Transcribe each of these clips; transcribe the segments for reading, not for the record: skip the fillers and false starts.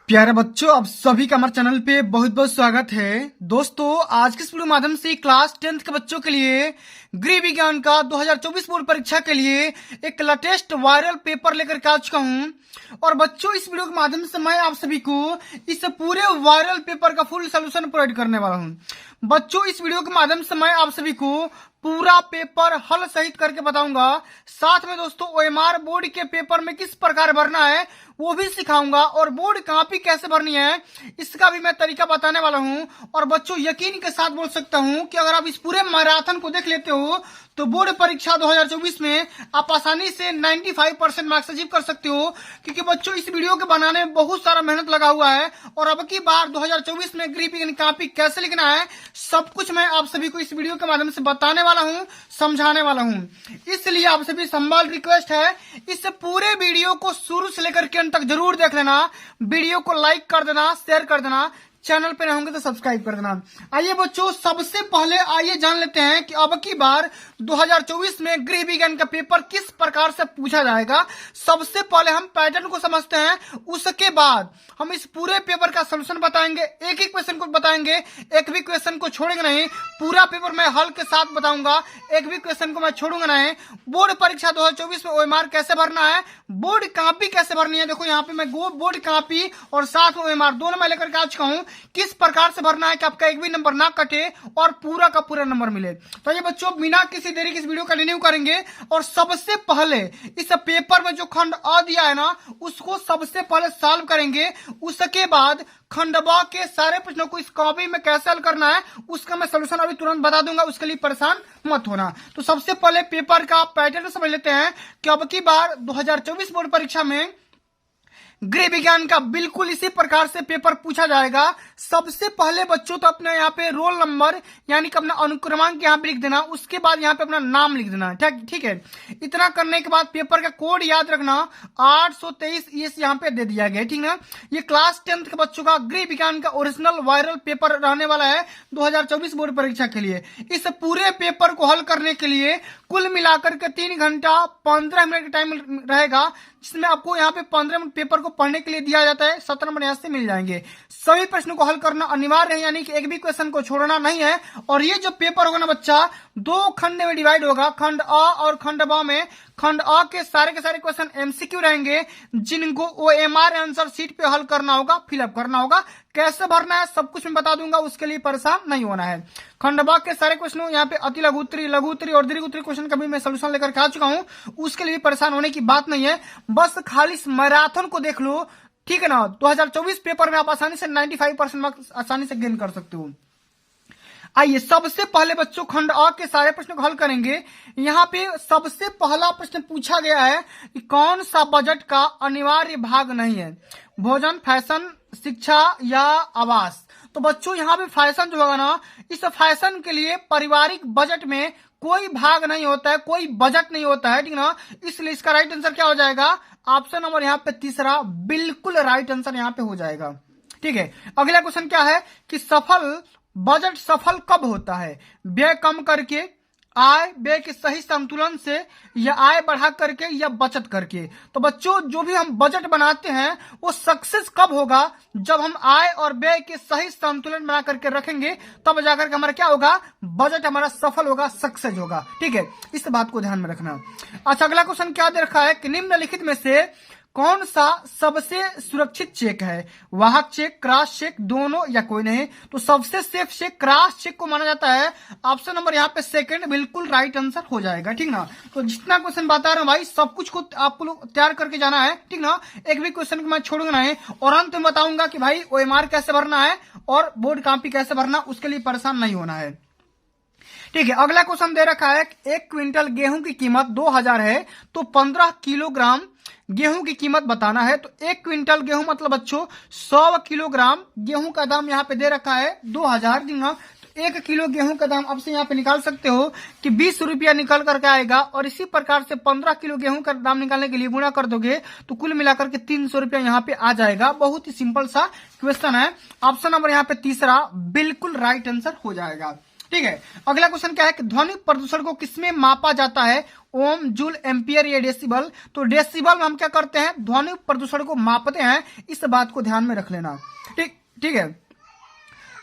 प्यारे बच्चों, आप सभी का हमारे चैनल पे बहुत बहुत स्वागत है। दोस्तों, आज के इस वीडियो के माध्यम से क्लास 10th के बच्चों के लिए गृह विज्ञान का 2024 बोर्ड परीक्षा के लिए एक लेटेस्ट वायरल पेपर लेकर के आ चुका हूँ। और बच्चों, इस वीडियो के माध्यम से मैं आप सभी को इस पूरे वायरल पेपर का फुल सोल्यूशन प्रोवाइड करने वाला हूँ। बच्चों, इस वीडियो के माध्यम से मैं आप सभी को पूरा पेपर हल सहित करके बताऊंगा। साथ में दोस्तों, ओएमआर बोर्ड के पेपर में किस प्रकार भरना है वो भी सिखाऊंगा, और बोर्ड कॉपी कैसे भरनी है इसका भी मैं तरीका बताने वाला हूं। और बच्चों, यकीन के साथ बोल सकता हूं कि अगर आप इस पूरे मैराथन को देख लेते हो तो बोर्ड परीक्षा 2024 में आप आसानी से 95% मार्क्स अचीव कर सकते हो। क्योंकि बच्चों, इस वीडियो के बनाने में बहुत सारा मेहनत लगा हुआ है, और अब की बार 2024 में गृह विज्ञान कॉपी कैसे लिखना है सब कुछ मैं आप सभी को इस वीडियो के माध्यम से बताने वाला हूं, समझाने वाला हूं। इसलिए आप सभी संभाल रिक्वेस्ट है, इस पूरे वीडियो को शुरू से लेकर के अंत तक जरूर देख लेना। वीडियो को लाइक कर देना, शेयर कर देना, चैनल पे नहीं होंगे तो सब्सक्राइब कर देना। आइए बच्चों, सबसे पहले आइए जान लेते हैं कि अब की बार 2024 में गृह विज्ञान का पेपर किस प्रकार से पूछा जाएगा। सबसे पहले हम पैटर्न को समझते हैं, उसके बाद हम इस पूरे पेपर का सॉल्यूशन बताएंगे, एक एक क्वेश्चन को बताएंगे, एक भी क्वेश्चन को छोड़ेंगे नहीं। पूरा पेपर मैं हल के साथ बताऊंगा, एक भी क्वेश्चन को मैं छोड़ूंगा नहीं। बोर्ड परीक्षा 2024 में ओएमआर कैसे भरना है, बोर्ड कॉपी कैसे भरनी है, देखो यहाँ पे मैं बोर्ड कॉपी और साथ में ओएमआर दोनों मैं लेकर के आ चुका हूँ। किस प्रकार से भरना है कि आपका एक भी नंबर ना कटे और पूरा का पूरा नंबर मिले। तो ये बच्चों, बिना किसी देरी के इस वीडियो का रिन्यू करेंगे। और सबसे पहले इस पेपर में जो खंड अ दिया है ना, उसको सबसे पहले सॉल्व करेंगे। उसके बाद खंड ब के सारे प्रश्नों को इस कॉपी में कैसे हल करना है उसका मैं सलूशन अभी तुरंत बता दूंगा, उसके लिए परेशान मत होना। तो सबसे पहले पेपर का पैटर्न समझ लेते हैं कि अब की बार 2024 बोर्ड परीक्षा में गृह विज्ञान का बिल्कुल इसी प्रकार से पेपर पूछा जाएगा। सबसे पहले बच्चों तो अपने यहाँ पे रोल नंबर यानी कि अपना अनुक्रमांक यहाँ पे लिख देना, उसके बाद यहाँ पे अपना नाम लिख देना। ठीक है। इतना करने के बाद पेपर का कोड याद रखना 823 ये यहाँ पे दे दिया गया, ठीक ना। ये क्लास 10th के बच्चों का गृह विज्ञान का ओरिजिनल वायरल पेपर रहने वाला है 2024 बोर्ड परीक्षा के लिए। इस पूरे पेपर को हल करने के लिए कुल मिलाकर के 3 घंटा 15 मिनट का टाइम रहेगा, जिसमें आपको यहाँ पे 15 मिनट पेपर को पढ़ने के लिए दिया जाता है। 17 नंबर यहाँ से मिल जाएंगे। सभी प्रश्नों को हल करना अनिवार्य है, यानी कि एक भी क्वेश्चन को छोड़ना नहीं है। और ये जो पेपर होगा ना बच्चा, 2 खंड में डिवाइड होगा, खंड अ और खंड ब में। खंड अ के सारे क्वेश्चन एमसीक्यू रहेंगे, जिनको ओएमआर आंसर शीट पे हल करना होगा, फिलअप करना होगा। कैसे भरना है सब कुछ मैं बता दूंगा, उसके लिए परेशान नहीं होना है। खंड ब के सारे क्वेश्चनों यहाँ पे अति लघु उत्तरी, लघु उत्तरी और दीर्घ उत्तरी क्वेश्चन का भी मैं सोल्यूशन लेकर के आ चुका हूँ, उसके लिए परेशान होने की बात नहीं है। बस खाली इस मैराथन को देख लो, ठीक है ना। 2024 पेपर में आप आसानी से 95% मार्क्स आसानी से गेन कर सकते हो। आइए, सबसे पहले बच्चों खंड अ के सारे प्रश्नों को हल करेंगे। यहाँ पे सबसे पहला प्रश्न पूछा गया है कि कौन सा बजट का अनिवार्य भाग नहीं है, भोजन, फैशन, शिक्षा या आवास। तो बच्चों, यहाँ पे फैशन जो होगा ना, इस फैशन के लिए पारिवारिक बजट में कोई भाग नहीं होता है, कोई बजट नहीं होता है, ठीक ना। इसलिए इसका राइट आंसर क्या हो जाएगा, ऑप्शन नंबर यहाँ पे तीसरा बिल्कुल राइट आंसर यहाँ पे हो जाएगा। ठीक है। अगला क्वेश्चन क्या है कि बजट सफल कब होता है, व्यय कम करके, आय व्यय के सही संतुलन से, या आय बढ़ा करके, या बचत करके। तो बच्चों, जो भी हम बजट बनाते हैं वो सक्सेस कब होगा, जब हम आय और व्यय के सही संतुलन बना करके रखेंगे, तब जाकर के हमारा क्या होगा, बजट हमारा सफल होगा, सक्सेस होगा। ठीक है, इस बात को ध्यान में रखना। अच्छा, अगला क्वेश्चन क्या दे रखा है कि निम्नलिखित में से कौन सा सबसे सुरक्षित चेक है, वाहक चेक, क्रॉस चेक, दोनों, या कोई नहीं। तो सबसे सेफ चेक क्रॉस चेक को माना जाता है। ऑप्शन नंबर यहाँ पे सेकंड बिल्कुल राइट आंसर हो जाएगा, ठीक ना। तो जितना क्वेश्चन बता रहा हूँ भाई, सब कुछ को आपको लोग तैयार करके जाना है, ठीक ना। एक भी क्वेश्चन को मैं छोड़ूंगा नहीं। और अंत में बताऊंगा कि भाई ओएमआर कैसे भरना है और बोर्ड कॉपी कैसे भरना, उसके लिए परेशान नहीं होना है। ठीक है। अगला क्वेश्चन दे रखा है 1 क्विंटल गेहूं की कीमत 2000 है, तो 15 किलोग्राम गेहूं की कीमत बताना है। तो 1 क्विंटल गेहूं मतलब बच्चों 100 किलोग्राम गेहूं का दाम यहाँ पे दे रखा है 2000, ठीक ना। तो 1 किलो गेहूं का दाम अब से यहाँ पे निकाल सकते हो कि 20 रुपया निकल करके आएगा। और इसी प्रकार से 15 किलो गेहूं का दाम निकालने के लिए गुणा कर दोगे तो कुल मिलाकर के 300 रुपया यहाँ पे आ जाएगा। बहुत ही सिंपल सा क्वेश्चन है। ऑप्शन नंबर यहाँ पे तीसरा बिल्कुल राइट आंसर हो जाएगा। ठीक है। अगला क्वेश्चन क्या है कि ध्वनि प्रदूषण को किसमें मापा जाता है? ओम, जूल, एम्पियर या डेसिबल। तो डेसिबल में हम क्या करते हैं? ध्वनि प्रदूषण को मापते हैं, इस बात को ध्यान में रख लेना। ठीक है।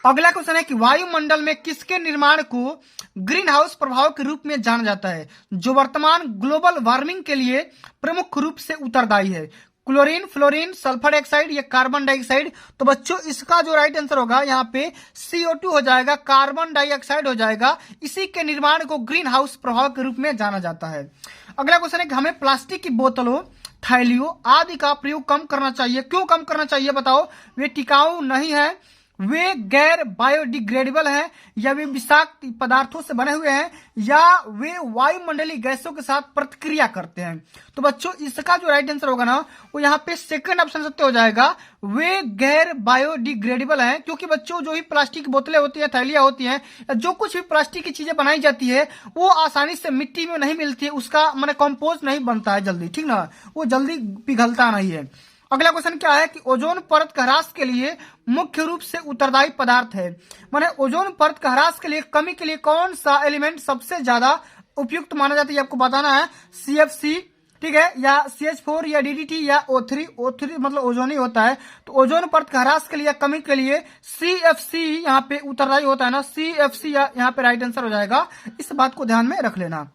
अगला क्वेश्चन है कि वायुमंडल में किसके निर्माण को ग्रीन हाउस प्रभाव के रूप में जाना जाता है, जो वर्तमान ग्लोबल वार्मिंग के लिए प्रमुख रूप से उत्तरदायी है? क्लोरीन, फ्लोरीन, सल्फर डाइऑक्साइड या कार्बन डाइऑक्साइड। तो बच्चों इसका जो राइट आंसर होगा यहाँ पे CO2 हो जाएगा, कार्बन डाइऑक्साइड हो जाएगा। इसी के निर्माण को ग्रीन हाउस प्रभाव के रूप में जाना जाता है। अगला क्वेश्चन है कि हमें प्लास्टिक की बोतलों, थैलियों आदि का प्रयोग कम करना चाहिए। क्यों कम करना चाहिए बताओ? वे टिकाऊ नहीं है, वे गैर बायोडिग्रेडेबल हैं, या वे विषाक्त पदार्थों से बने हुए हैं, या वे वायुमंडलीय गैसों के साथ प्रतिक्रिया करते हैं। तो बच्चों इसका जो राइट आंसर होगा ना वो यहाँ पे सेकंड ऑप्शन सत्य हो जाएगा, वे गैर बायोडिग्रेडेबल हैं। क्योंकि बच्चों जो भी प्लास्टिक की बोतलें होती हैं, थैलियां होती हैं, जो कुछ भी प्लास्टिक की चीजें बनाई जाती है वो आसानी से मिट्टी में नहीं मिलती है, उसका माने कंपोज नहीं बनता है जल्दी, ठीक ना, वो जल्दी पिघलता नहीं है। अगला क्वेश्चन क्या है कि ओजोन परत का ह्रास के लिए मुख्य रूप से उत्तरदायी पदार्थ है। माने ओजोन परत का ह्रास के लिए, कमी के लिए कौन सा एलिमेंट सबसे ज्यादा उपयुक्त माना जाता है, आपको बताना है। CFC, ठीक है, या CH4 या DDT या O3 मतलब ओजोन ही होता है। तो ओजोन परत का ह्रास के लिए या कमी के लिए CFC यहाँ पे उत्तरदायी होता है ना, CFC यहाँ पे राइट आंसर हो जाएगा, इस बात को ध्यान में रख लेना।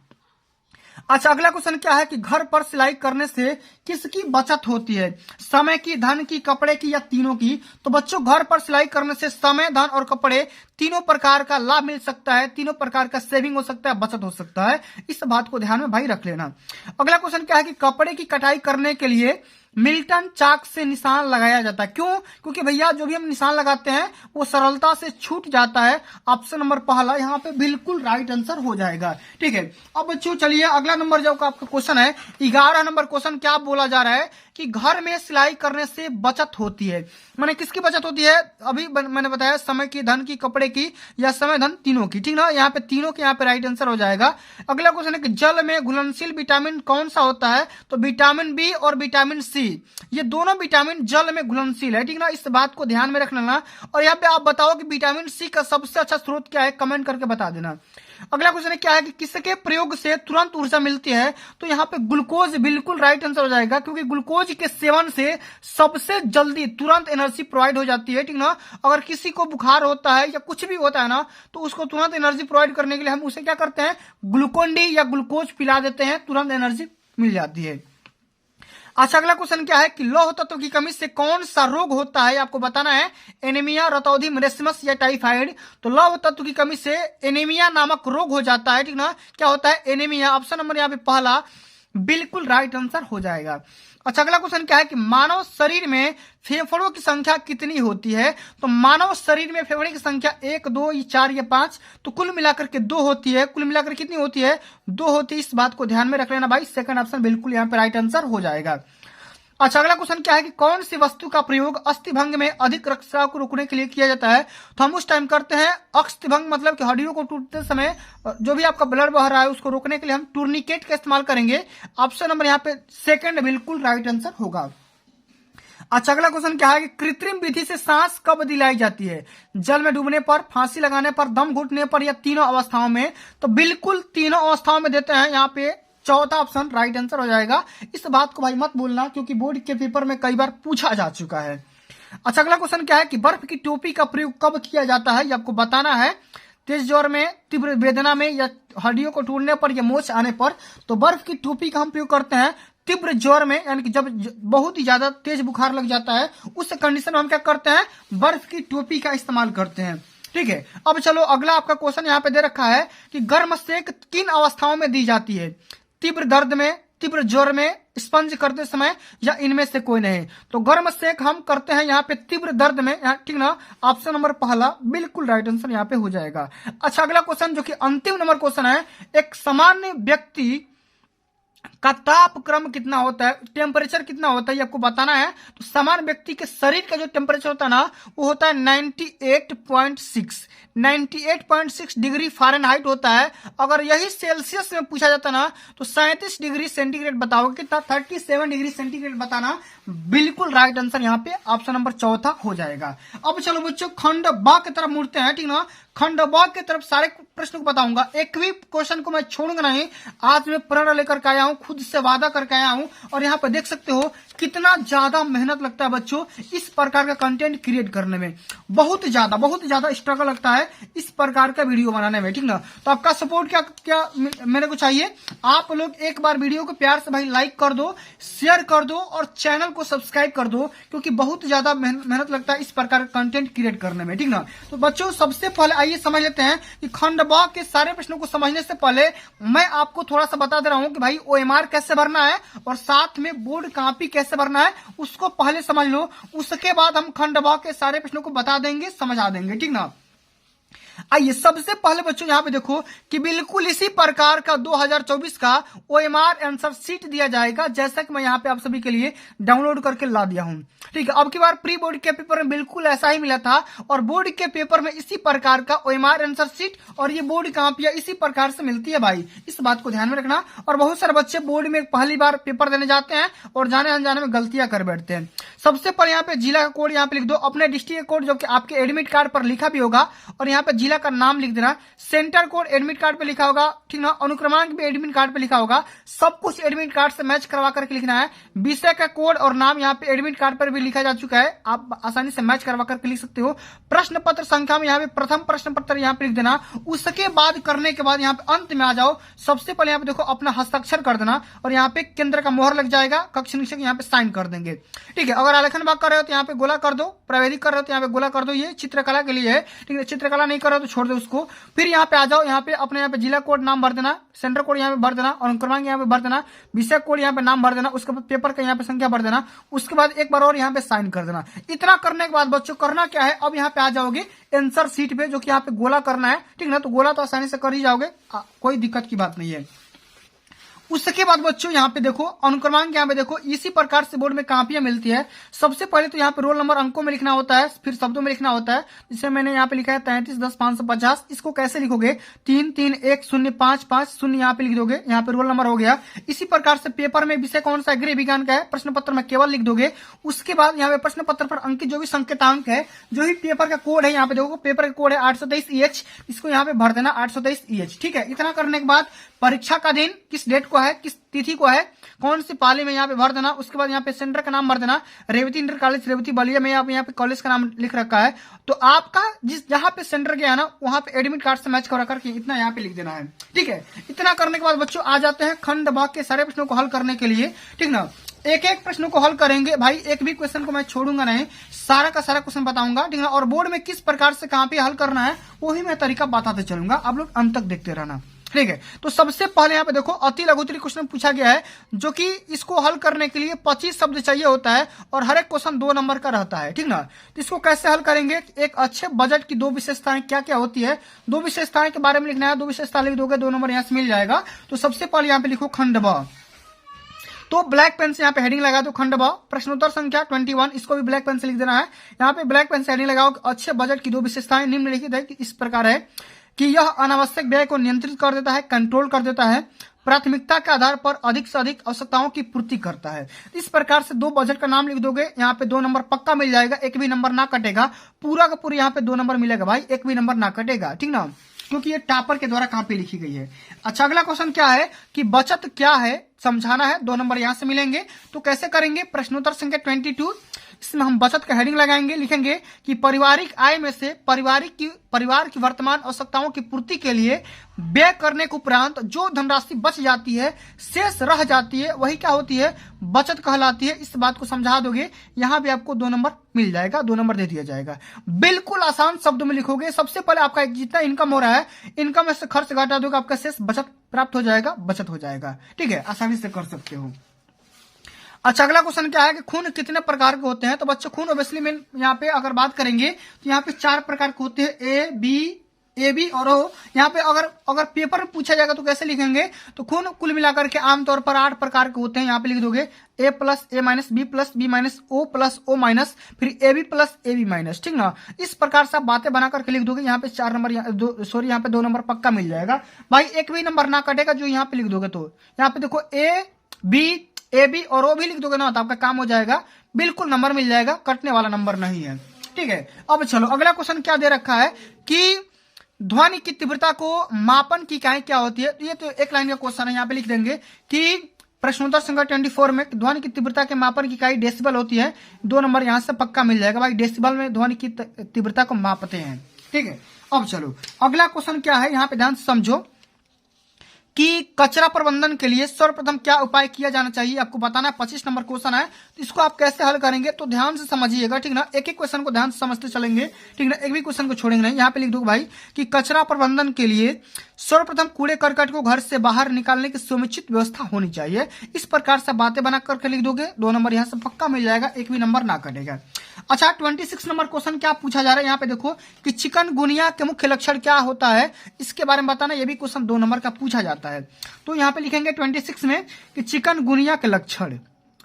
अच्छा, अगला क्वेश्चन क्या है कि घर पर सिलाई करने से किसकी बचत होती है? समय की, धन की, कपड़े की या तीनों की? तो बच्चों घर पर सिलाई करने से समय, धन और कपड़े तीनों प्रकार का लाभ मिल सकता है, तीनों प्रकार का सेविंग हो सकता है, बचत हो सकता है, इस बात को ध्यान में भाई रख लेना। अगला क्वेश्चन क्या है कि कपड़े की कटाई करने के लिए मिल्टन चाक से निशान लगाया जाता है। क्यों? क्योंकि भैया जो भी हम निशान लगाते हैं वो सरलता से छूट जाता है। ऑप्शन नंबर पहला यहाँ पे बिल्कुल राइट आंसर हो जाएगा। ठीक है, अब बच्चों चलिए अगला नंबर जो आपका क्वेश्चन है 11 नंबर क्वेश्चन क्या बोला जा रहा है कि घर में सिलाई करने से बचत होती है। मैंने किसकी बचत होती है? अभी मैंने बताया समय की, धन की, कपड़े की या समय धन तीनों की, ठीक ना, यहाँ पे तीनों के यहाँ पे राइट आंसर हो जाएगा। अगला क्वेश्चन है कि जल में घुलनशील विटामिन कौन सा होता है? तो विटामिन बी और विटामिन सी, ये दोनों विटामिन जल में घुलनशील है, ठीक ना, इस बात को ध्यान में रख लेना। और यहाँ पे आप बताओ कि विटामिन सी का सबसे अच्छा स्रोत क्या है, कमेंट करके बता देना। अगला क्वेश्चन है क्या है कि किसके प्रयोग से तुरंत ऊर्जा मिलती है? तो यहाँ पे ग्लूकोज बिल्कुल राइट आंसर हो जाएगा, क्योंकि ग्लूकोज के सेवन से सबसे जल्दी तुरंत एनर्जी प्रोवाइड हो जाती है, ठीक ना। अगर किसी को बुखार होता है या कुछ भी होता है ना तो उसको तुरंत एनर्जी प्रोवाइड करने के लिए हम उसे क्या करते हैं, ग्लूकोन डी या ग्लूकोज पिला देते हैं, तुरंत एनर्जी मिल जाती है। अच्छा, अगला क्वेश्चन क्या है कि लौह तत्व की कमी से कौन सा रोग होता है? आपको बताना है, एनीमिया, रतौंधी, मलेशियस या टाइफाइड। तो लौह तत्व की कमी से एनीमिया नामक रोग हो जाता है, ठीक ना। क्या होता है? एनीमिया। ऑप्शन नंबर यहाँ पे पहला बिल्कुल राइट आंसर हो जाएगा। अच्छा, अगला क्वेश्चन क्या है कि मानव शरीर में फेफड़ों की संख्या कितनी होती है? तो मानव शरीर में फेफड़े की संख्या 1, 2, 4 या 5, तो कुल मिलाकर के 2 होती है। कुल मिलाकर कितनी होती है? 2 होती है, इस बात को ध्यान में रख लेना भाई। सेकंड ऑप्शन बिल्कुल यहाँ पे राइट आंसर हो जाएगा। अच्छा, अगला क्वेश्चन क्या है कि कौन सी वस्तु का प्रयोग अस्थिभंग में अधिक रक्तस्राव को रोकने के लिए किया जाता है? तो हम उस टाइम करते हैं अस्थिभंग, मतलब कि हड्डियों को टूटते समय जो भी आपका ब्लड बह रहा है उसको रोकने के लिए हम टूर्निकेट का इस्तेमाल करेंगे। ऑप्शन नंबर यहाँ पे सेकंड बिल्कुल राइट आंसर होगा। अच्छा, अगला क्वेश्चन क्या है कि कृत्रिम विधि से सांस कब दिलाई जाती है? जल में डूबने पर, फांसी लगाने पर, दम घुटने पर या तीनों अवस्थाओं में? तो बिल्कुल तीनों अवस्थाओं में देते हैं, यहाँ पे चौथा ऑप्शन राइट आंसर हो जाएगा। इस बात को भाई मत भूलना, क्योंकि बोर्ड के पेपर में कई बार पूछा जा चुका है। अच्छा, अगला क्वेश्चन क्या है कि बर्फ की टोपी का प्रयोग कब किया जाता है? ये आपको बताना है। तेज ज्वर में, तीव्र वेदना में या हड्डियों को टूटने पर या मोच आने पर? तो बर्फ की टोपी का हम प्रयोग करते हैं तीव्र ज्वर में, यानी कि जब बहुत ही ज्यादा तेज बुखार लग जाता है उस कंडीशन में हम क्या करते हैं, बर्फ की टोपी का इस्तेमाल करते हैं। ठीक है, अब चलो अगला आपका क्वेश्चन यहाँ पे दे रखा है कि गर्म सेक किन अवस्थाओं में दी जाती है? तीव्र दर्द में, तीव्र ज्वर में, स्पंज करते समय या इनमें से कोई नहीं? तो गर्म सेक हम करते हैं यहाँ पे तीव्र दर्द में, ठीक ना। ऑप्शन नंबर पहला बिल्कुल राइट आंसर यहाँ पे हो जाएगा। अच्छा, अगला क्वेश्चन जो कि अंतिम नंबर क्वेश्चन है, एक सामान्य व्यक्ति का तापक्रम कितना होता है, टेम्परेचर कितना होता है, ये आपको बताना है। तो सामान्य व्यक्ति के शरीर का जो टेम्परेचर होता है ना वो होता है 98.6 डिग्री फ़ारेनहाइट होता है। अगर यही सेल्सियस में पूछा जाता ना तो 37 डिग्री सेंटीग्रेड बताओगे, कितना 37 डिग्री सेंटीग्रेड बताना बिल्कुल राइट आंसर यहाँ पे ऑप्शन नंबर चौथा हो जाएगा। अब चलो बच्चों खंड ब की तरफ मुड़ते हैं, ठीक ना। खंड ब की तरफ सारे प्रश्नों को बताऊंगा, एक भी क्वेश्चन को मैं छोड़ूंगा नहीं। आज मैं प्रण लेकर के आया हूं, खुद से वादा करके आया हूं, और यहाँ पे देख सकते हो कितना ज्यादा मेहनत लगता है बच्चों इस प्रकार का कंटेंट क्रिएट करने में। बहुत ज्यादा स्ट्रगल लगता है इस प्रकार का वीडियो बनाने में, ठीक ना। तो आपका सपोर्ट क्या क्या मेरे को चाहिए, आप लोग एक बार वीडियो को प्यार से भाई लाइक कर दो, शेयर कर दो और चैनल को सब्सक्राइब कर दो, क्योंकि बहुत ज्यादा मेहनत लगता है इस प्रकार का कंटेंट क्रिएट करने में, ठीक ना। तो बच्चों सबसे पहले आइए समझ लेते हैं कि खंड ब के सारे प्रश्नों को समझने से पहले मैं आपको थोड़ा सा बता दे रहा हूं कि भाई OMR कैसे भरना है और साथ में बोर्ड कॉपी कैसे भरना है, उसको पहले समझ लो। उसके बाद हम खंड ब के सारे प्रश्नों को बता देंगे, समझा देंगे, ठीक ना। आइए सबसे पहले बच्चों यहाँ पे देखो कि बिल्कुल इसी प्रकार का 2024 का OMR आंसर शीट दिया जाएगा, जैसा कि मैं यहाँ पे आप सभी के लिए डाउनलोड करके ला दिया हूँ, ठीक है। अब की बार प्री बोर्ड के पेपर में बिल्कुल ऐसा ही मिला था, और बोर्ड के पेपर में इसी प्रकार का OMR आंसर शीट और ये बोर्ड कॉपियां इसी प्रकार से मिलती है भाई, इस बात को ध्यान में रखना। और बहुत सारे बच्चे बोर्ड में पहली बार पेपर देने जाते हैं और जाने अनजाने में गलतियां कर बैठते हैं। सबसे पहले यहाँ पे जिला का कोड यहाँ पे लिख दो, अपने डिस्ट्रिक्ट का कोड जो कि आपके एडमिट कार्ड पर लिखा भी होगा, और यहाँ पे जिला का नाम लिख देना, सेंटर कोड एडमिट कार्ड पे लिखा होगा, ठीक ना, अनुक्रमांक भी एडमिट कार्ड पे लिखा होगा, सब कुछ एडमिट कार्ड से मैच करवा करके लिखना है। विषय का कोड और नाम यहाँ पे एडमिट कार्ड पर भी लिखा जा चुका है, आप आसानी से मैच करवा करके लिख सकते हो। प्रश्न पत्र संख्या में यहाँ पे प्रथम प्रश्न पत्र यहाँ पे लिख देना। उसके बाद करने के बाद यहाँ पे अंत में आ जाओ, सबसे पहले यहाँ पे देखो अपना हस्ताक्षर कर देना, और यहाँ पे केंद्र का मोहर लग जाएगा, कक्ष निरीक्षक यहाँ पे साइन कर देंगे, ठीक है। अगर आलेखन भाग कर रहे हो तो यहाँ पे गोला कर दो, प्रावैधिक कर रहे हो तो यहाँ पे गोला कर दो, ये चित्रकला के लिए है, ठीक है। चित्रकला नहीं कर रहे हो तो छोड़ दो उसको। फिर यहाँ पे आ जाओ, यहाँ पे अपने यहाँ पे जिला कोड नाम भर देना, सेंटर कोड यहाँ पे भर देना, और क्रमांक यहाँ पे भर देना, विषय कोड यहाँ पे नाम भर देना, उसके बाद पेपर का यहाँ पे संख्या भर देना, उसके बाद एक बार और यहाँ पे साइन कर देना। इतना करने के बाद बच्चों करना क्या है, अब यहाँ पे आ जाओगे आंसर शीट पे, जो कि यहाँ पे गोला करना है, ठीक ना। तो गोला तो आसानी से कर ही जाओगे, कोई दिक्कत की बात नहीं है। उसके बाद बच्चों यहाँ पे देखो अनुक्रमांक, यहाँ पे देखो इसी प्रकार से बोर्ड में कॉपियां मिलती है। सबसे पहले तो यहाँ पे रोल नंबर अंकों में लिखना होता है, फिर शब्दों में लिखना होता है, जिसे मैंने यहाँ पे लिखा है 3310 इसको कैसे लिखोगे 3310550 यहाँ पे लिख दोगे, यहाँ पे रोल नंबर हो गया। इसी प्रकार से पेपर में विषय कौन सा गृह विज्ञान का है, प्रश्न पत्र में केवल लिख दोगे। उसके बाद यहाँ पे प्रश्न पत्र पर अंकित जो भी संकेतांक है, जो भी पेपर का कोड है, यहाँ पे देखो पेपर का कोड है 823EH, इसको यहाँ पे भर देना 823EH, ठीक है। इतना करने के बाद परीक्षा का दिन किस डेट को है, किस तिथि को है, कौन सी पाली में यहाँ पे भर देना। उसके बाद यहाँ पे सेंटर का नाम भर देना, रेवती इंटर कॉलेज रेवती बलिया में यहाँ पे कॉलेज का नाम लिख रखा है। तो आपका जिस जहां पे सेंटर गया है ना, वहां पे एडमिट कार्ड से मैच करा करके इतना यहाँ पे लिख देना है, ठीक है। इतना करने के बाद बच्चों आ जाते हैं खंड ब के सारे प्रश्नों को हल करने के लिए, ठीक ना। एक एक प्रश्नों को हल करेंगे भाई, एक भी क्वेश्चन को मैं छोड़ूंगा नहीं, सारा का सारा क्वेश्चन बताऊंगा, ठीक है। और बोर्ड में किस प्रकार से कहाँ पे हल करना है वही मैं तरीका बताते चलूंगा, आप लोग अंत तक देखते रहना, ठीक है। तो सबसे पहले यहाँ पे देखो अति लघुत्तरी क्वेश्चन पूछा गया है, जो कि इसको हल करने के लिए 25 शब्द चाहिए होता है, और हर एक क्वेश्चन 2 नंबर का रहता है, ठीक ना। तो इसको कैसे हल करेंगे, एक अच्छे बजट की 2 विशेषताएं क्या क्या होती है, 2 विशेषताएं के बारे में लिखना है, 2 विशेषता लिख दोगे 2 नंबर यहाँ से मिल जाएगा। तो सबसे पहले यहाँ पे लिखो खंड ब, तो ब्लैक पेन से यहाँ पे हेडिंग लगा दो खंड ब, प्रश्नोत्तर संख्या 21, इसको भी ब्लैक पेन से लिख देना है। यहाँ पे ब्लैक पेन से हेडिंग लगाओ, अच्छे बजट की 2 विशेषताएं निम्नलिखित है, इस प्रकार है कि यह अनावश्यक व्यय को नियंत्रित कर देता है, कंट्रोल कर देता है, प्राथमिकता के आधार पर अधिक से अधिक आवश्यकताओं की पूर्ति करता है। इस प्रकार से 2 बजट का नाम लिख दोगे, यहाँ पे 2 नंबर पक्का मिल जाएगा, एक भी नंबर ना कटेगा, पूरा का पूरा यहाँ पे 2 नंबर मिलेगा भाई, एक भी नंबर ना कटेगा, ठीक ना, क्योंकि ये टॉपर के द्वारा कॉपी लिखी गई है। अच्छा अगला क्वेश्चन क्या है कि बचत क्या है समझाना है, 2 नंबर यहां से मिलेंगे। तो कैसे करेंगे, प्रश्नोत्तर संख्या 22, इसमें हम बचत का हेडिंग लगाएंगे, लिखेंगे कि पारिवारिक आय में से परिवार की वर्तमान आवश्यकताओं की पूर्ति के लिए व्यय करने के उपरांत जो धनराशि बच जाती है, शेष रह जाती है, वही क्या होती है, बचत कहलाती है। इस बात को समझा दोगे, यहां भी आपको 2 नंबर मिल जाएगा, 2 नंबर दे दिया जाएगा। बिल्कुल आसान शब्दों में लिखोगे, सबसे पहले आपका जितना इनकम हो रहा है, इनकम में से खर्च घटा दोगे, आपका शेष बचत प्राप्त हो जाएगा, बचत हो जाएगा, ठीक है, आसानी से कर सकते हो। अच्छा अगला क्वेश्चन क्या है कि खून कितने प्रकार के होते हैं। तो बच्चों खून ऑब्वियसली में यहाँ पे अगर बात करेंगे तो यहाँ पे 4 प्रकार के होते हैं, ए बी और ओ। यहाँ पे अगर पेपर में पूछा जाएगा तो कैसे लिखेंगे, तो खून कुल मिलाकर के आमतौर पर 8 प्रकार के होते हैं, यहाँ पे लिख दोगे A plus A minus B plus B minus O plus O minus, फिर AB प्लस AB माइनस, ठीक ना। इस प्रकार से आप बातें बना करके लिख दोगे, यहाँ पे 4 नंबर यहाँ पे 2 नंबर पक्का मिल जाएगा भाई, एक भी नंबर ना कटेगा जो यहाँ पे लिख दोगे। तो यहाँ पे देखो A B और O भी लिख दोगे ना, तो आपका काम हो जाएगा, बिल्कुल नंबर मिल जाएगा, कटने वाला नंबर नहीं है, ठीक है। अब चलो अगला क्वेश्चन क्या दे रखा है कि ध्वनि की तीव्रता को मापन की इकाई क्या होती है? तो ये तो एक लाइन का क्वेश्चन है, यहाँ पे लिख देंगे कि प्रश्नोत्तर संख्या 24 में ध्वनि की तीव्रता के मापन की इकाई डेसिबल होती है। 2 नंबर यहाँ से पक्का मिल जाएगा भाई, डेसिबल में ध्वनि की तीव्रता को मापते हैं। ठीक है, अब चलो अगला क्वेश्चन क्या है, यहाँ पे ध्यान से समझो कि कचरा प्रबंधन के लिए सर्वप्रथम क्या उपाय किया जाना चाहिए, आपको बताना है। 25 नंबर क्वेश्चन है, तो इसको आप कैसे हल करेंगे तो ध्यान से समझिएगा, ठीक ना। एक एक क्वेश्चन को ध्यान से समझते चलेंगे, ठीक ना, एक भी क्वेश्चन को छोड़ेंगे नहीं। यहाँ पे लिख दो भाई कि कचरा प्रबंधन के लिए सर्वप्रथम कूड़े करकट को घर से बाहर निकालने की सुनिश्चित व्यवस्था होनी चाहिए। इस प्रकार से बातें बना करके लिख दोगे, 2 नंबर यहाँ से पक्का मिल जाएगा, एक भी नंबर ना कटेगा। अच्छा, 26 नंबर क्वेश्चन क्या पूछा जा रहा है, यहाँ पे देखो कि चिकनगुनिया के मुख्य लक्षण क्या होता है, इसके बारे में बताना। ये भी क्वेश्चन 2 नंबर का पूछा जाता है। तो यहाँ पे लिखेंगे 26 में कि चिकनगुनिया के लक्षण,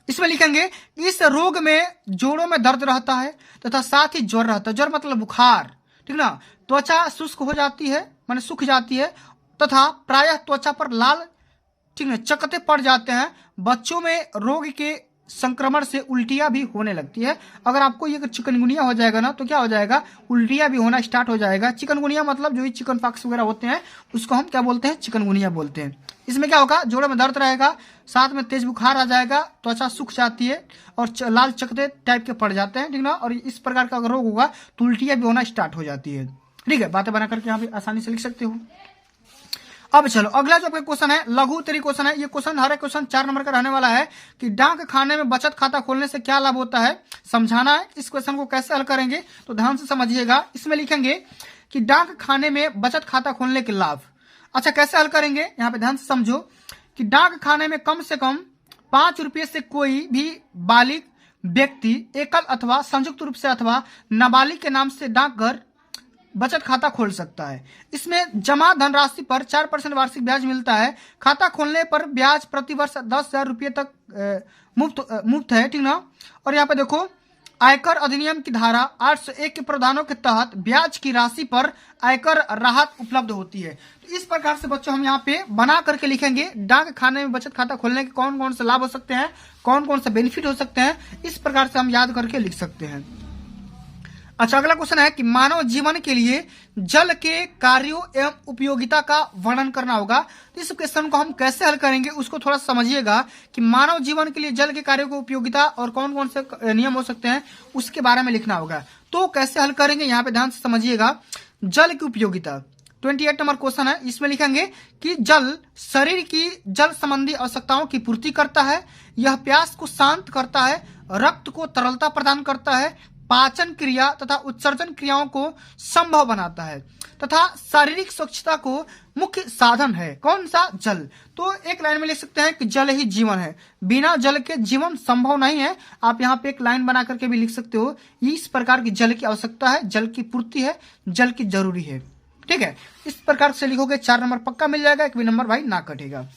इसमें लिखेंगे इस रोग में जोड़ों में दर्द रहता है तथा साथ ही ज्वर रहता है। ज्वर मतलब बुखार, ठीक ना। त्वचा शुष्क हो जाती है, माने सूख जाती है, तथा प्रायः त्वचा पर लाल, ठीक है, चकत्ते पड़ जाते हैं। बच्चों में रोग के संक्रमण से उल्टियां भी होने लगती है। अगर आपको ये चिकनगुनिया हो जाएगा ना तो क्या हो जाएगा, उल्टियां भी होना स्टार्ट हो जाएगा। चिकनगुनिया मतलब जो भी चिकन पॉक्स वगैरह होते हैं उसको हम क्या बोलते हैं, चिकनगुनिया बोलते हैं। इसमें क्या होगा, जोड़ों में दर्द रहेगा, साथ में तेज बुखार आ जाएगा, त्वचा सूख जाती है और लाल चकत्ते टाइप के पड़ जाते हैं, ठीक ना। और इस प्रकार का अगर रोग होगा तो उल्टियां भी होना स्टार्ट हो जाती है। ठीक है, बातें बना करके यहाँ पे आसानी से लिख सकते हो। अब चलो अगला जो आपका क्वेश्चन है, लघु उत्तरी क्वेश्चन है। ये क्वेश्चन हर एक क्वेश्चन 4 नंबर का रहने वाला है कि डाक खाने में बचत खाता खोलने से क्या लाभ होता है, समझाना है। इस क्वेश्चन को कैसे हल करेंगे तो ध्यान से समझिएगा। इसमें लिखेंगे कि डाक खाने में बचत खाता खोलने के लाभ। अच्छा, कैसे हल करेंगे, यहाँ पे ध्यान से समझो कि डाक खाने में कम से कम 5 रुपये से कोई भी बालिग व्यक्ति एकल अथवा संयुक्त रूप से अथवा नाबालिग के नाम से डाकघर बचत खाता खोल सकता है। इसमें जमा धनराशि पर 4% वार्षिक ब्याज मिलता है। खाता खोलने पर ब्याज प्रति वर्ष 10,000 रुपये तक मुफ्त है, ठीक ना। और यहाँ पे देखो आयकर अधिनियम की धारा 801 के प्रावधानों के तहत ब्याज की राशि पर आयकर राहत उपलब्ध होती है। तो इस प्रकार से बच्चों हम यहाँ पे बना करके लिखेंगे डाक खाने में बचत खाता खोलने के कौन कौन से लाभ हो सकते हैं, कौन कौन से बेनिफिट हो सकते हैं, इस प्रकार से हम याद करके लिख सकते हैं। अच्छा, अगला क्वेश्चन है कि मानव जीवन के लिए जल के कार्यों एवं उपयोगिता का वर्णन करना होगा। तो इस क्वेश्चन को हम कैसे हल करेंगे उसको थोड़ा समझिएगा कि मानव जीवन के लिए जल के कार्यों को उपयोगिता और कौन कौन से नियम हो सकते हैं उसके बारे में लिखना होगा। तो कैसे हल करेंगे, यहाँ पे ध्यान से समझिएगा। जल की उपयोगिता 28 नंबर क्वेश्चन है। इसमें लिखेंगे कि जल शरीर की जल संबंधी आवश्यकताओं की पूर्ति करता है, यह प्यास को शांत करता है, रक्त को तरलता प्रदान करता है, पाचन क्रिया तथा उत्सर्जन क्रियाओं को संभव बनाता है तथा शारीरिक स्वच्छता को मुख्य साधन है। कौन सा, जल। तो एक लाइन में लिख सकते हैं कि जल ही जीवन है, बिना जल के जीवन संभव नहीं है। आप यहाँ पे एक लाइन बना करके भी लिख सकते हो, इस प्रकार की जल की आवश्यकता है, जल की पूर्ति है, जल की जरूरी है। ठीक है, इस प्रकार से लिखोगे 4 नंबर पक्का मिल जाएगा, एक भी नंबर भाई ना कटेगा।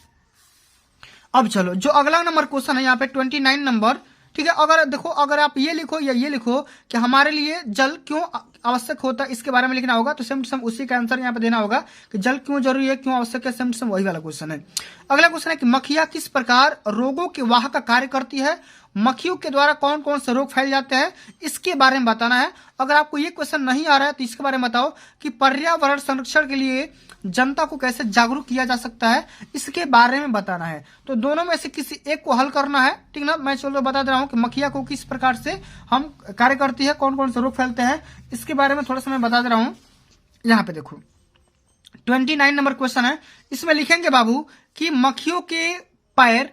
अब चलो जो अगला नंबर क्वेश्चन है यहाँ पे 29 नंबर, ठीक है। अगर देखो, अगर आप ये लिखो या ये लिखो कि हमारे लिए जल क्यों आवश्यक होता है, इसके बारे में लिखना होगा। तो सेम टू सेम उसी का आंसर यहाँ पे देना होगा कि जल क्यों जरूरी है, क्यों आवश्यक है, सेम टू सेम वही वाला क्वेश्चन है। अगला क्वेश्चन है कि मक्खियां किस प्रकार रोगों के वाहक का कार्य करती है, मक्खियों के द्वारा कौन कौन से रोग फैल जाते हैं, इसके बारे में बताना है। अगर आपको ये क्वेश्चन नहीं आ रहा है तो इसके बारे में बताओ कि पर्यावरण संरक्षण के लिए जनता को कैसे जागरूक किया जा सकता है, इसके बारे में बताना है। तो दोनों में से किसी एक को हल करना है, ठीक ना। मैं चलो बता दे रहा हूँ कि मक्खियां को किस प्रकार से हम कार्य करती है, कौन कौन से रोग फैलते हैं, इसके बारे में थोड़ा सा मैं बता दे रहा हूँ। यहाँ पे देखो 29 नंबर क्वेश्चन है। इसमें लिखेंगे बाबू कि मक्खियों के पैर,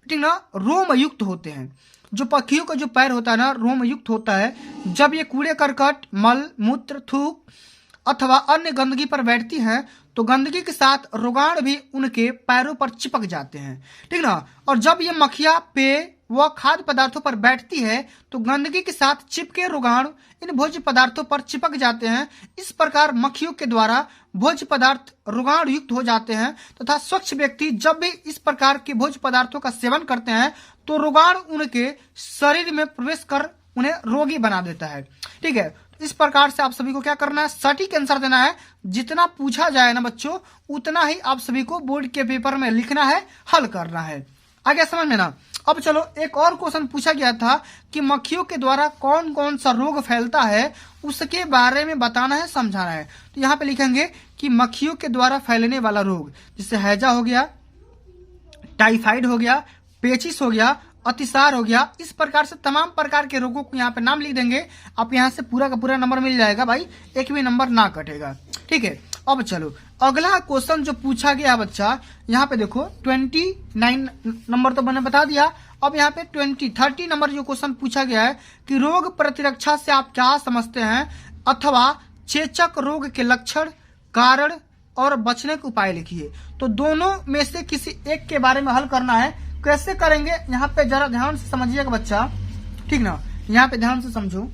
ठीक ना, रोम युक्त होते हैं। जो पक्षियों का जो पैर होता है ना, रोम युक्त होता है। जब ये कूड़े करकट, मल मूत्र, थूक अथवा अन्य गंदगी पर बैठती हैं तो गंदगी के साथ रोगाणु भी उनके पैरों पर चिपक जाते हैं, ठीक ना। और जब ये मक्खियां पेय व खाद्य पदार्थों पर बैठती है तो गंदगी के साथ चिपके रोगाणु इन भोज्य पदार्थों पर चिपक जाते हैं। इस प्रकार मक्खियों के द्वारा भोज्य पदार्थ रोगाणु युक्त हो जाते हैं तथा स्वच्छ व्यक्ति जब भी इस प्रकार के भोज्य पदार्थों का सेवन करते हैं तो रोगाणु उनके शरीर में प्रवेश कर उन्हें रोगी बना देता है। ठीक है, इस प्रकार से आप सभी को क्या करना है, सटीक आंसर देना है। जितना पूछा जाए ना बच्चों, उतना ही आप सभी को बोर्ड के पेपर में लिखना है, हल करना है। आगे समझ में ना। अब चलो एक और क्वेश्चन पूछा गया था कि मक्खियों के द्वारा कौन कौन सा रोग फैलता है, उसके बारे में बताना है, समझाना है। तो यहाँ पे लिखेंगे कि मक्खियों के द्वारा फैलने वाला रोग, जैसे हैजा हो गया, टाइफाइड हो गया, पेचिस हो गया, अतिसार हो गया, इस प्रकार से तमाम प्रकार के रोगों को यहाँ पे नाम लिख देंगे। आप यहाँ से पूरा का पूरा नंबर मिल जाएगा भाई, एक भी नंबर ना कटेगा। ठीक है, अब चलो अगला क्वेश्चन जो पूछा गया बच्चा, यहाँ पे देखो 29 नंबर तो मैंने बता दिया। अब यहाँ पे 30 नंबर जो क्वेश्चन पूछा गया है कि रोग प्रतिरक्षा से आप क्या समझते हैं, अथवा चेचक रोग के लक्षण, कारण और बचने के उपाय लिखिए। तो दोनों में से किसी एक के बारे में हल करना है। कैसे करेंगे, यहाँ पे जरा ध्यान से समझिएगा बच्चा, ठीक ना, यहाँ पे ध्यान से समझो।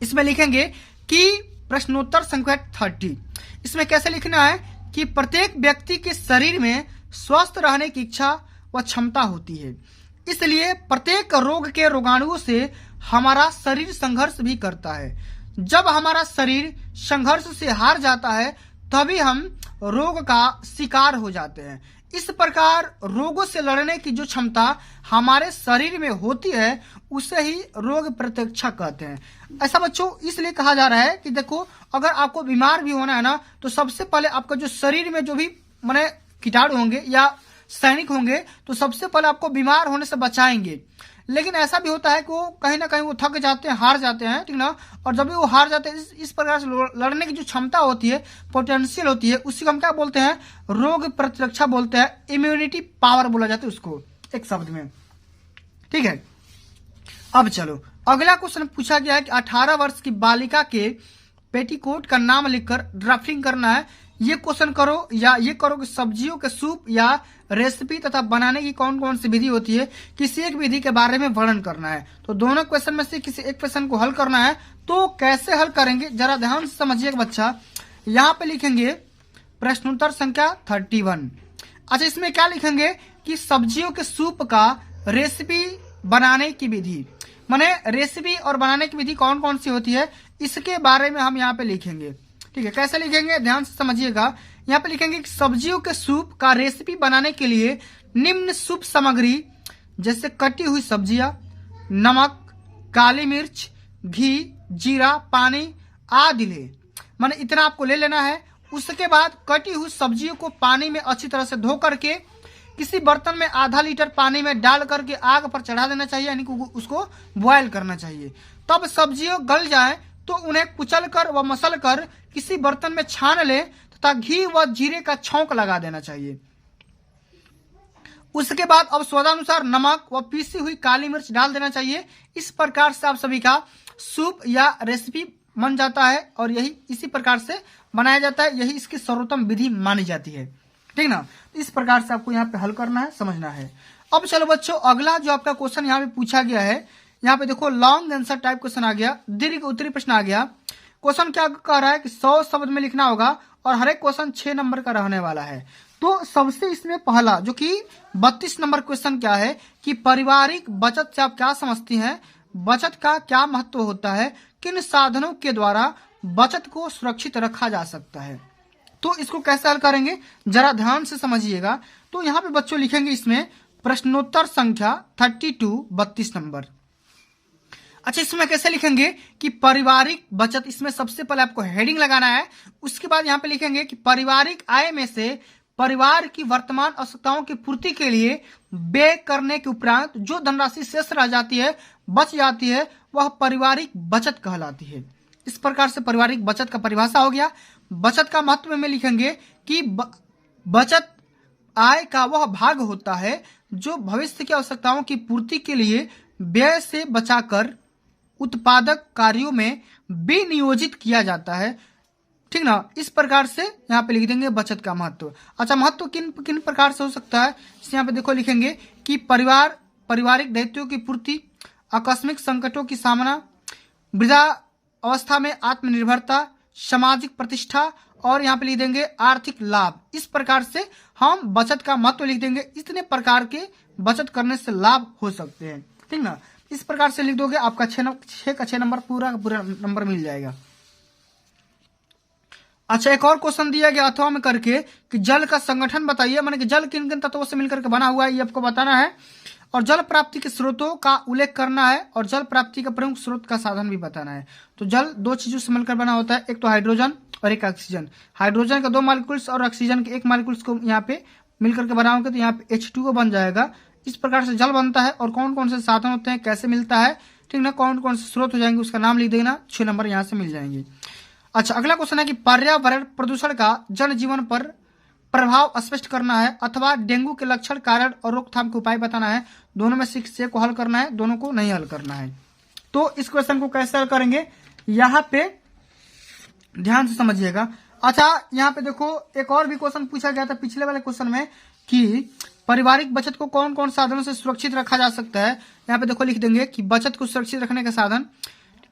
इसमें लिखेंगे कि प्रश्नोत्तर संख्या 30, इसमें कैसे लिखना है कि प्रत्येक व्यक्ति के शरीर में स्वस्थ रहने की इच्छा व क्षमता होती है, इसलिए प्रत्येक रोग के रोगाणुओं से हमारा शरीर संघर्ष भी करता है। जब हमारा शरीर संघर्ष से हार जाता है तभी हम रोग का शिकार हो जाते हैं। इस प्रकार रोगों से लड़ने की जो क्षमता हमारे शरीर में होती है उसे ही रोग प्रतिरक्षा कहते हैं। ऐसा बच्चों इसलिए कहा जा रहा है कि देखो, अगर आपको बीमार भी होना है ना, तो सबसे पहले आपका जो शरीर में जो भी माने कीटाणु होंगे या सैनिक होंगे, तो सबसे पहले आपको बीमार होने से बचाएंगे। लेकिन ऐसा भी होता है कि वो कहीं ना कहीं वो थक जाते हैं, हार जाते हैं, ठीक ना। और जब भी वो हार जाते हैं, इस प्रकार से लड़ने की जो क्षमता होती है, पोटेंशियल होती है, उसी को हम क्या बोलते हैं, रोग प्रतिरक्षा बोलते हैं, इम्यूनिटी पावर बोला जाता है उसको एक शब्द में। ठीक है, अब चलो अगला क्वेश्चन पूछा गया है कि 18 वर्ष की बालिका के पेटीकोट का नाम लिखकर ड्राफ्टिंग करना है। ये क्वेश्चन करो या ये करो कि सब्जियों के सूप या रेसिपी तथा बनाने की कौन कौन सी विधि होती है, किसी एक विधि के बारे में वर्णन करना है। तो दोनों क्वेश्चन में से किसी एक क्वेश्चन को हल करना है। तो कैसे हल करेंगे जरा ध्यान से समझिएगा बच्चा। यहाँ पे लिखेंगे प्रश्नोत्तर संख्या 31। अच्छा, इसमें क्या लिखेंगे कि सब्जियों के सूप का रेसिपी बनाने की विधि, माने रेसिपी और बनाने की विधि कौन कौन सी होती है, इसके बारे में हम यहाँ पे लिखेंगे। ठीक है, कैसे लिखेंगे ध्यान से समझिएगा। यहाँ पे लिखेंगे कि सब्जियों के सूप का रेसिपी बनाने के लिए निम्न सूप सामग्री जैसे कटी हुई सब्जियां, नमक, काली मिर्च, घी, जीरा, पानी आदि ले, माने इतना आपको ले लेना है। उसके बाद कटी हुई सब्जियों को पानी में अच्छी तरह से धो करके किसी बर्तन में आधा लीटर पानी में डाल करके आग पर चढ़ा देना चाहिए, यानी कि उसको बॉयल करना चाहिए। तब सब्जियों गल जाए तो उन्हें कुचल कर व मसल कर किसी बर्तन में छान ले तथा घी व जीरे का छौंक लगा देना चाहिए। उसके बाद अब स्वादानुसार नमक व पीसी हुई काली मिर्च डाल देना चाहिए। इस प्रकार से आप सभी का सूप या रेसिपी बन जाता है और यही इसी प्रकार से बनाया जाता है। यही इसकी सर्वोत्तम विधि मानी जाती है, ठीक ना। इस प्रकार से आपको यहाँ पे हल करना है, समझना है। अब चलो बच्चों अगला जो आपका क्वेश्चन यहाँ पे पूछा गया है, यहाँ पे देखो लॉन्ग आंसर टाइप क्वेश्चन आ गया, दीर्घ उत्तरी प्रश्न आ गया। क्वेश्चन क्या कह रहा है कि 100 शब्द में लिखना होगा और हर एक क्वेश्चन 6 नंबर का रहने वाला है। तो सबसे इसमें पहला जो कि 32 नंबर क्वेश्चन क्या है कि पारिवारिक बचत से आप क्या समझती हैं, बचत का क्या महत्व होता है, किन साधनों के द्वारा बचत को सुरक्षित रखा जा सकता है। तो इसको कैसे हल करेंगे जरा ध्यान से समझिएगा। तो यहाँ पे बच्चों लिखेंगे इसमें प्रश्नोत्तर संख्या 32 नंबर। अच्छा, इसमें कैसे लिखेंगे कि पारिवारिक बचत, इसमें सबसे पहले आपको हेडिंग लगाना है। उसके बाद यहाँ पे लिखेंगे कि पारिवारिक आय में से परिवार की वर्तमान आवश्यकताओं की पूर्ति के लिए व्यय करने के उपरांत जो धनराशि शेष रह जाती है, बच जाती है, वह पारिवारिक बचत कहलाती है। इस प्रकार से पारिवारिक बचत का परिभाषा हो गया। बचत का महत्व में लिखेंगे कि बचत आय का वह भाग होता है जो भविष्य की आवश्यकताओं की पूर्ति के लिए व्यय से बचाकर उत्पादक कार्यों में विनियोजित किया जाता है, ठीक ना। इस प्रकार से यहाँ पे लिख देंगे बचत का महत्व। अच्छा, महत्व किन किन प्रकार से हो सकता है, यहाँ पे देखो लिखेंगे कि पारिवारिक दायित्वों की पूर्ति, आकस्मिक संकटों की सामना, वृद्धा अवस्था में आत्मनिर्भरता, सामाजिक प्रतिष्ठा और यहाँ पे लिख देंगे आर्थिक लाभ। इस प्रकार से हम बचत का महत्व लिख देंगे। इतने प्रकार के बचत करने से लाभ हो सकते हैं, ठीक ना। इस प्रकार से लिख दोगे, आपका 6 का 6 नंबर पूरा का पूरा नंबर मिल जाएगा। अच्छा, एक और क्वेश्चन दिया गया अथवा में करके कि जल का संगठन बताइए, माने कि जल किन किन तत्वों से मिलकर के बना हुआ है, ये आपको बताना है। और जल प्राप्ति के स्रोतों का उल्लेख करना है और जल प्राप्ति का प्रमुख स्रोत का साधन भी बताना है। तो जल दो चीजों से मिलकर बना होता है, एक तो हाइड्रोजन और एक ऑक्सीजन। हाइड्रोजन का 2 मॉलिक्यूल्स और ऑक्सीजन के 1 मॉलिक्यूल्स को यहाँ पे मिलकर के बनाओगे तो यहाँ पे H2O बन जाएगा। इस प्रकार से जल बनता है। और कौन कौन से साधन होते हैं, कैसे मिलता है, ठीक ना, कौन कौन से स्रोत हो जाएंगे उसका नाम लिख देना, 6 नंबर यहाँ से मिल जाएंगे। अच्छा, अगला क्वेश्चन है कि पर्यावरण प्रदूषण का जनजीवन पर प्रभाव स्पष्ट करना है अथवा डेंगू के लक्षण, कारण और रोकथाम के उपाय बताना है। दोनों में से को हल करना है, दोनों को नहीं हल करना है। तो इस क्वेश्चन को कैसे हल करेंगे यहाँ पे ध्यान से समझिएगा। अच्छा, यहाँ पे देखो एक और भी क्वेश्चन पूछा गया था पिछले वाले क्वेश्चन में कि पारिवारिक बचत को कौन कौन साधनों से सुरक्षित रखा जा सकता है। यहाँ पे देखो लिख देंगे कि बचत को सुरक्षित रखने के साधन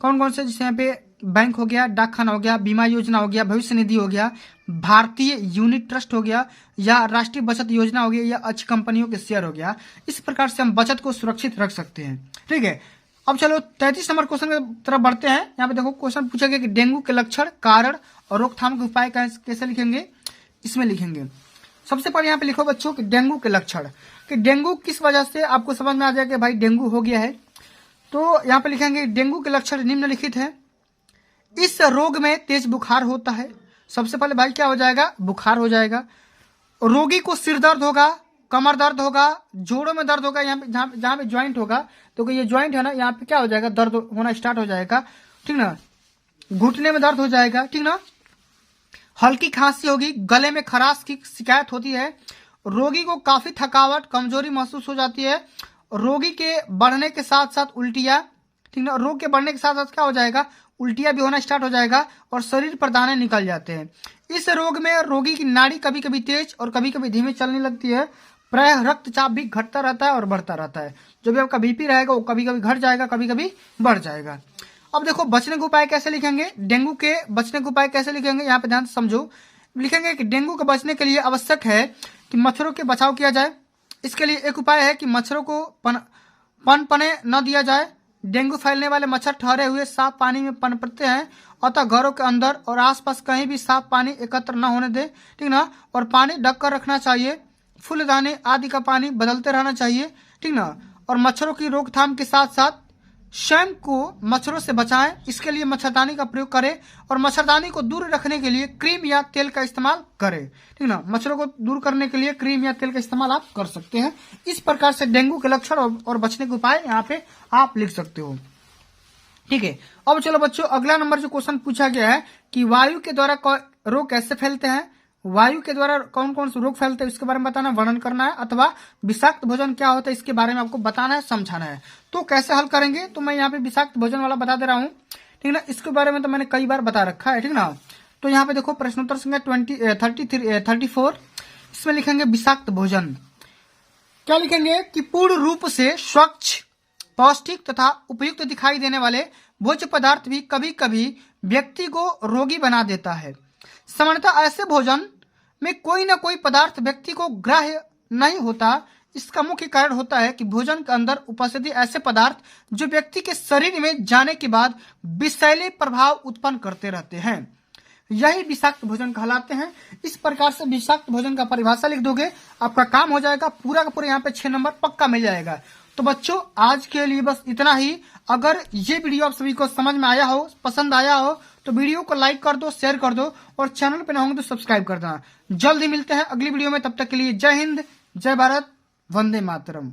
कौन कौन से, जैसे यहाँ पे बैंक हो गया, डाकखाना हो गया, बीमा योजना हो गया, भविष्य निधि हो गया, भारतीय यूनिट ट्रस्ट हो गया, या राष्ट्रीय बचत योजना हो गया, या अच्छी कंपनियों के शेयर हो गया। इस प्रकार से हम बचत को सुरक्षित रख सकते हैं। ठीक है, अब चलो 33 नंबर क्वेश्चन की तरफ बढ़ते हैं। यहाँ पे देखो क्वेश्चन पूछा गया कि डेंगू के लक्षण, कारण और रोकथाम के उपाय कैसे लिखेंगे, इसमें लिखेंगे। सबसे पहले यहाँ पे लिखो बच्चों कि डेंगू के लक्षण, कि डेंगू किस वजह से आपको समझ में आ जाएगा भाई डेंगू हो गया है। तो यहाँ पे लिखेंगे डेंगू के लक्षण निम्नलिखित है। इस रोग में तेज बुखार होता है। सबसे पहले भाई क्या हो जाएगा, बुखार हो जाएगा। रोगी को सिर दर्द होगा, कमर दर्द होगा, जोड़ों में दर्द होगा, यहाँ पे जहाँ पे ज्वाइंट होगा, तो ये ज्वाइंट है ना, यहाँ पे क्या हो जाएगा, दर्द होना स्टार्ट हो जाएगा, ठीक ना। घुटने में दर्द हो जाएगा, ठीक ना। हल्की खांसी होगी, गले में खराश की शिकायत होती है। रोगी को काफी थकावट, कमजोरी महसूस हो जाती है। रोगी के बढ़ने के साथ साथ उल्टियां, ठीक ना, रोग के बढ़ने के साथ साथ क्या हो जाएगा, उल्टियां भी होना स्टार्ट हो जाएगा और शरीर पर दाने निकल जाते हैं। इस रोग में रोगी की नाड़ी कभी कभी तेज और कभी कभी धीमे चलने लगती है। प्रायः रक्तचाप भी घटता रहता है और बढ़ता रहता है। जो भी आपका बीपी रहेगा वो कभी कभी घट जाएगा, कभी कभी बढ़ जाएगा। अब देखो बचने के उपाय कैसे लिखेंगे, डेंगू के बचने के उपाय कैसे लिखेंगे, यहाँ पे ध्यान से समझो। लिखेंगे कि डेंगू के बचने के लिए आवश्यक है कि मच्छरों के बचाव किया जाए। इसके लिए एक उपाय है कि मच्छरों को पनपने न दिया जाए। डेंगू फैलने वाले मच्छर ठहरे हुए साफ पानी में पनपते हैं, अतः घरों के अंदर और आसपास कहीं भी साफ पानी एकत्र न होने दे, ठीक ना। और पानी ढककर रखना चाहिए। फूलदानी आदि का पानी बदलते रहना चाहिए, ठीक ना। और मच्छरों की रोकथाम के साथ साथ स्वयं को मच्छरों से बचाएं। इसके लिए मच्छरदानी का प्रयोग करें और मच्छरदानी को दूर रखने के लिए क्रीम या तेल का इस्तेमाल करें, ठीक ना। मच्छरों को दूर करने के लिए क्रीम या तेल का इस्तेमाल आप कर सकते हैं। इस प्रकार से डेंगू के लक्षण और बचने के उपाय यहाँ पे आप लिख सकते हो। ठीक है, अब चलो बच्चों अगला नंबर जो क्वेश्चन पूछा गया है कि वायु के द्वारा रोग कैसे फैलते हैं। वायु के द्वारा कौन कौन से रोग फैलते हैं इसके बारे में बताना, वर्णन करना है, अथवा विषाक्त भोजन क्या होता है इसके बारे में आपको बताना है, समझाना है। तो कैसे हल करेंगे, तो मैं यहाँ पे विषाक्त भोजन वाला बता दे रहा हूँ, ठीक ना। इसके बारे में तो मैंने कई बार बता रखा है, ठीक ना। तो यहाँ पे देखो प्रश्नोत्तर संख्या 34, इसमें लिखेंगे विषाक्त भोजन। क्या लिखेंगे कि पूर्ण रूप से स्वच्छ, पौष्टिक तथा उपयुक्त दिखाई देने वाले भोज्य पदार्थ भी कभी कभी व्यक्ति को रोगी बना देता है। सामान्यतः ऐसे भोजन में कोई न कोई पदार्थ व्यक्ति को ग्राह्य नहीं होता। इसका मुख्य कारण होता है कि भोजन के अंदर उपस्थित ऐसे पदार्थ जो व्यक्ति के शरीर में जाने के बाद विषैले प्रभाव उत्पन्न करते रहते हैं, यही विषाक्त भोजन कहलाते हैं। इस प्रकार से विषाक्त भोजन का परिभाषा लिख दोगे, आपका काम हो जाएगा। पूरा का पूरा यहाँ पे 6 नंबर पक्का मिल जाएगा। तो बच्चों आज के लिए बस इतना ही। अगर ये वीडियो आप सभी को समझ में आया हो, पसंद आया हो, तो वीडियो को लाइक कर दो, शेयर कर दो और चैनल पे ना होंगे तो सब्सक्राइब कर देना। जल्द ही मिलते हैं अगली वीडियो में, तब तक के लिए जय हिंद, जय भारत, वंदे मातरम।